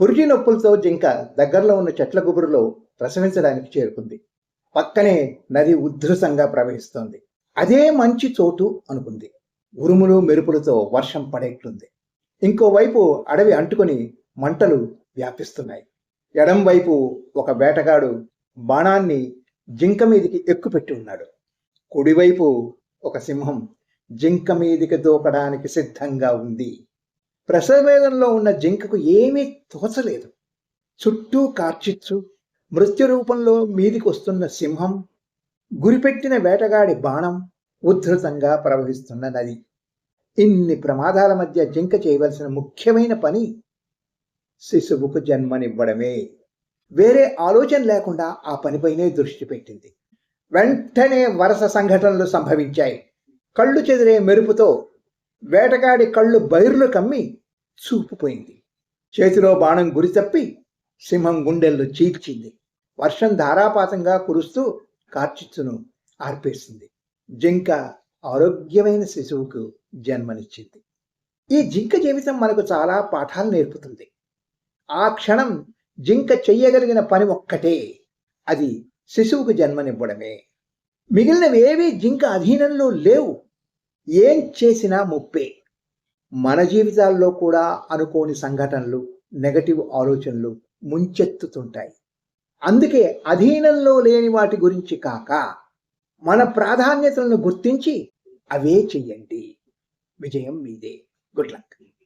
పురిటి నొప్పులతో జింక దగ్గరలో ఉన్న చెట్ల గుబురులో ప్రసవించడానికి చేరుకుంది. పక్కనే నది ఉధృతంగా ప్రవహిస్తోంది. అదే మంచి చోటు అనుకుంది. ఉరుములు మెరుపులతో వర్షం పడేట్లుంది. ఇంకోవైపు అడవి అంటుకొని మంటలు వ్యాపిస్తున్నాయి. ఎడం వైపు ఒక వేటగాడు బాణాన్ని జింక మీదికి ఎక్కుపెట్టి ఉన్నాడు. కుడివైపు ఒక సింహం జింక మీదికి దూకడానికి సిద్ధంగా ఉంది. ప్రసవేదంలో ఉన్న జింకకు ఏమీ తోచలేదు. చుట్టూ కార్చిచ్చు, మృత్యు రూపంలో మీదికి వస్తున్న సింహం, గురిపెట్టిన వేటగాడి బాణం, ఉధృతంగా ప్రవహిస్తున్న నది. ఇన్ని ప్రమాదాల మధ్య జింక చేయవలసిన ముఖ్యమైన పని శిశువుకు జన్మనివ్వడమే. వేరే ఆలోచన లేకుండా ఆ పనిపైనే దృష్టి పెట్టింది. వెంటనే వరుస సంఘటనలు సంభవించాయి. కళ్ళు చెదిరే మెరుపుతో వేటగాడి కళ్ళు బైర్లు కమ్మి చూపుపోయింది. చేతిలో బాణం గురి తప్పి సింహం గుండెల్లో చీల్చింది. వర్షం ధారాపాతంగా కురుస్తూ కార్చిచ్చును ఆర్పేసింది. జింక ఆరోగ్యమైన శిశువుకు జన్మనిచ్చింది. ఈ జింక జీవితం మనకు చాలా పాఠాలు నేర్పుతుంది. ఆ క్షణం జింక చెయ్యగలిగిన పని ఒక్కటే, అది శిశువుకు జన్మనివ్వడమే. మిగిలినవేవీ జింక అధీనంలో లేవు. ఏం చేసినా ముప్పే. మన జీవితాల్లో కూడా అనుకోని సంఘటనలు, నెగటివ్ ఆలోచనలు ముంచెత్తుతుంటాయి. అందుకే అధీనంలో లేని వాటి గురించి కాక మన ప్రాధాన్యతలను గుర్తించి అవే చెయ్యండి. విజయం మీదే. Good luck.